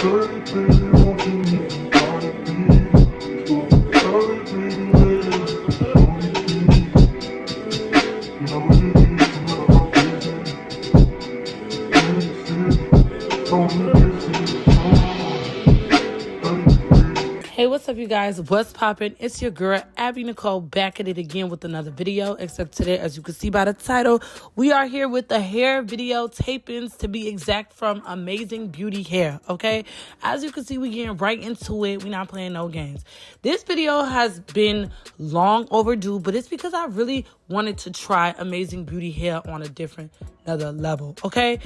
Hey, what's up, you guys? What's poppin'? It's your girl, Abby Nicole, back at it again with another video. Except today, as you can see by the title, we are here with the hair video tape-ins, to be exact, from Amazing Beauty Hair, okay? As you can see, we getting right into it. We're not playing no games. This video has been long overdue, but it's because I really wanted to try Amazing Beauty Hair on another level, okay?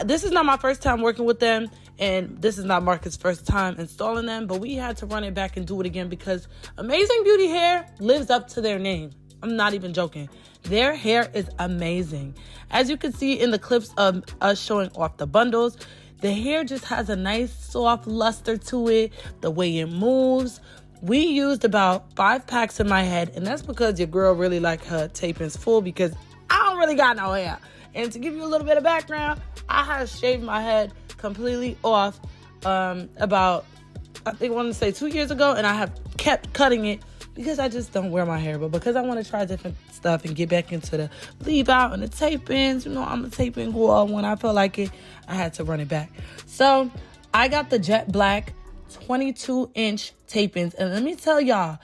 This is not my first time working with them, and this is not Marcus' first time installing them, but we had to run it back and do it again because Amazing Beauty Hair lives up to their name. I'm not even joking. Their hair is amazing. As you can see in the clips of us showing off the bundles, the hair just has a nice soft luster to it, the way it moves. We used about 5 packs in my head, and that's because your girl really like her tape-ins full because I don't really got no hair. And to give you a little bit of background, I had shaved my head completely off about, I want to say 2 years ago, and I have kept cutting it because I just don't wear my hair. But because I want to try different stuff and get back into the leave out and the tape-ins, you know, I'm a tape-in girl. When I feel like it, I had to run it back. So I got the jet black 22-inch tape-ins, and let me tell y'all,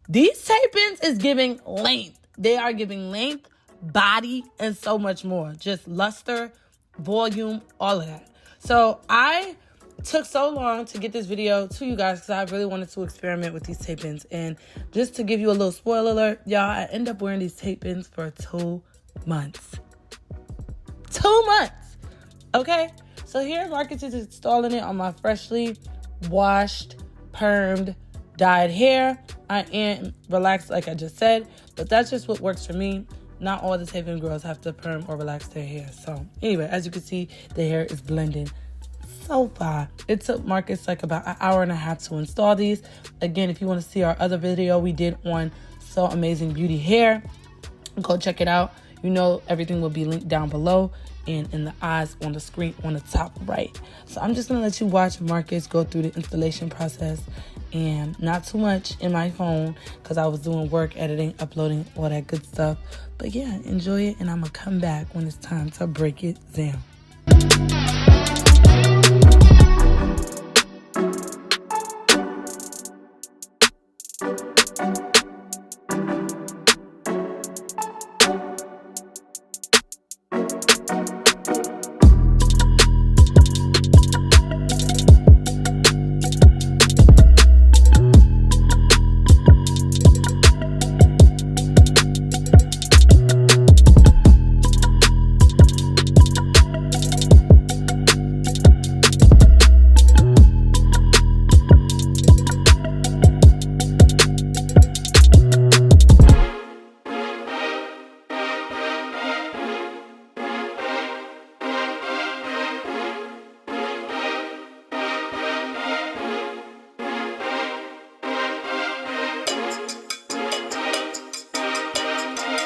these tape-ins is giving length. They are giving length, body, and so much more. Just luster, volume, all of that. So I took so long to get this video to you guys because I really wanted to experiment with these tape-ins. And just to give you a little spoiler alert, y'all, I end up wearing these tape-ins for 2 months. 2 months, okay? So here Marcus is installing it on my freshly washed, permed, dyed hair. I am relaxed, like I just said, but that's just what works for me. Not all the tape-in girls have to perm or relax their hair. So anyway, as you can see, the hair is blending so far. It took Marcus like about an hour and a half to install these. Again, if you want to see our other video we did on So Amazing Beauty Hair, go check it out. You know, everything will be linked down below and in the eyes on the screen on the top right. So I'm just going to let you watch Marcus go through the installation process, and not too much in my phone because I was doing work, editing, uploading, all that good stuff. But yeah, enjoy it, and I'm going to come back when it's time to break it down.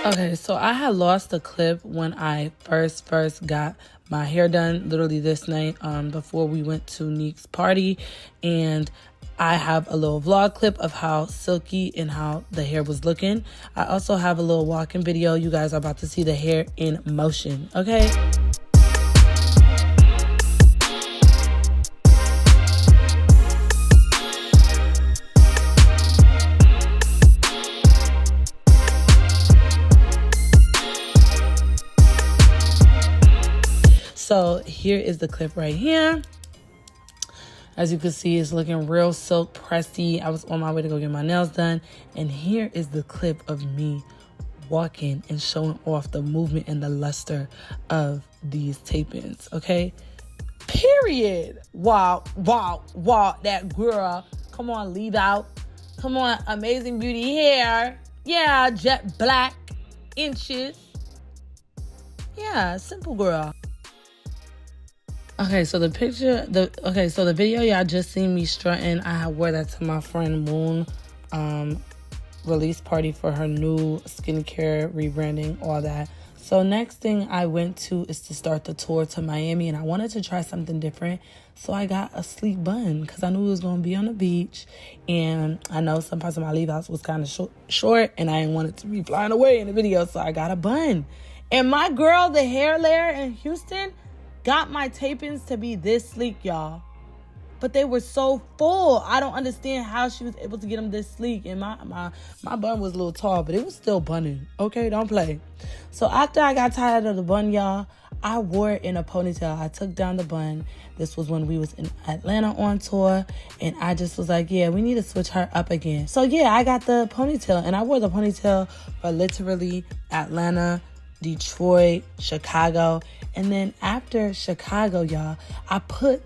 Okay, so I had lost the clip when I first got my hair done, literally this night, before we went to Neek's party, and I have a little vlog clip of how silky and how the hair was looking. I also have a little walking video. You guys are about to see the hair in motion, okay? So here is the clip right here. As you can see, it's looking real silk pressy. I was on my way to go get my nails done. And here is the clip of me walking and showing off the movement and the luster of these tape-ins, okay? Period. Wow, wow, wow, that girl. Come on, leave out. Come on, Amazing Beauty Hair. Yeah, jet black inches. Yeah, simple girl. Okay, so the video y'all just seen me strutting, I wore that to my friend Moon release party for her new skincare rebranding, all that. So next thing I went to is to start the tour to Miami, and I wanted to try something different. So I got a sleek bun because I knew it was going to be on the beach, and I know some parts of my leave outs was kind of short, and I didn't want it to be flying away in the video, so I got a bun. And my girl, the hair layer in Houston, got my tape-ins to be this sleek, y'all. But they were so full. I don't understand how she was able to get them this sleek. And my bun was a little tall, but it was still bunning. Okay, don't play. So after I got tired of the bun, y'all, I wore it in a ponytail. I took down the bun. This was when we was in Atlanta on tour. And I just was like, yeah, we need to switch her up again. So yeah, I got the ponytail. And I wore the ponytail for literally Atlanta, Detroit, Chicago. And then after Chicago, y'all, I put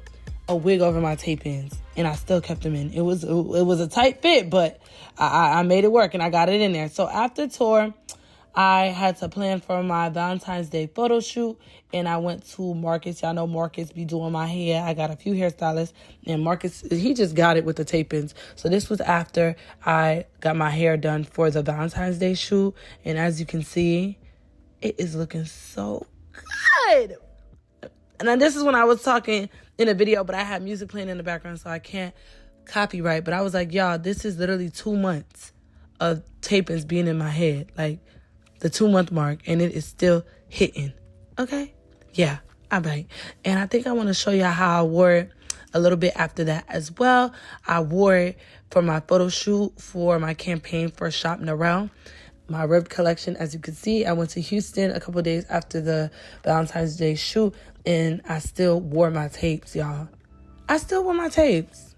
a wig over my tape-ins, and I still kept them in. It was a tight fit, but I made it work, and I got it in there. So after tour, I had to plan for my Valentine's Day photo shoot, and I went to Marcus. Y'all know Marcus be doing my hair. I got a few hairstylists, and Marcus, he just got it with the tape-ins. So this was after I got my hair done for the Valentine's Day shoot, and as you can see, it is looking so good. And then this is when I was talking in a video, but I had music playing in the background, so I can't copyright. But I was like, y'all, this is literally 2 months of tape-ins being in my head. Like, the 2-month mark, and it is still hitting. Okay? Yeah, all right. And I think I want to show y'all how I wore it a little bit after that as well. I wore it for my photo shoot for my campaign for Shop Narelle. My ribbed collection, as you can see, I went to Houston a couple days after the Valentine's Day shoot, and I still wore my tapes, y'all. I still wore my tapes.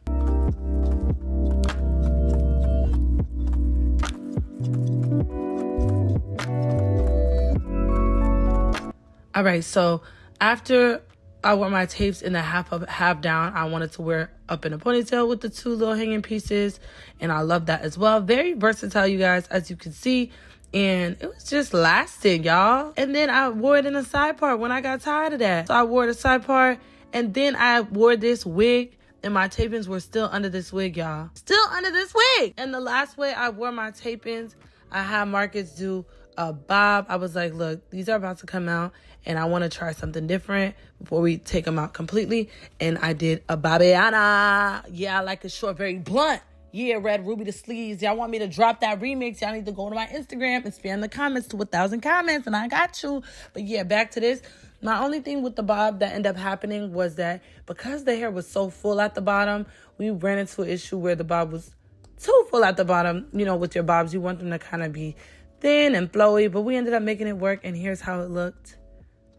All right, so after I wore my tapes in the half up, half down, I wanted to wear up in a ponytail with the 2 little hanging pieces, and I love that as well. Very versatile, you guys, as you can see, and it was just lasting, y'all. And then I wore it in a side part when I got tired of that. So I wore the side part, and then I wore this wig, and my tape-ins were still under this wig, y'all. Still under this wig! And the last way I wore my tape-ins, I had Marcus do a bob. I was like, look, these are about to come out, and I want to try something different before we take them out completely. And I did a Babiana. Yeah, I like it short, very blunt. Yeah, Red Ruby the sleeves. Y'all want me to drop that remix? Y'all need to go to my Instagram and spam the comments to 1,000 comments, and I got you. But yeah, back to this. My only thing with the bob that ended up happening was that because the hair was so full at the bottom, we ran into an issue where the bob was too full at the bottom. You know, with your bobs, you want them to kind of be thin and flowy, but we ended up making it work, and here's how it looked.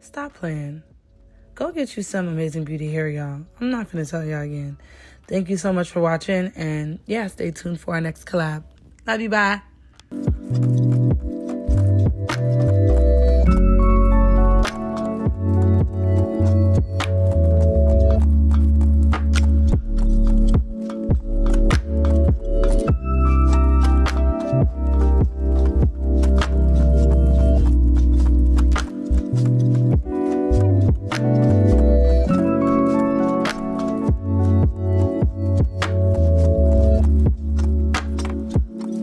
Stop playing. Go get you some amazing beauty hair, y'all. I'm not going to tell y'all again. Thank you so much for watching, and yeah, stay tuned for our next collab. Love you, bye.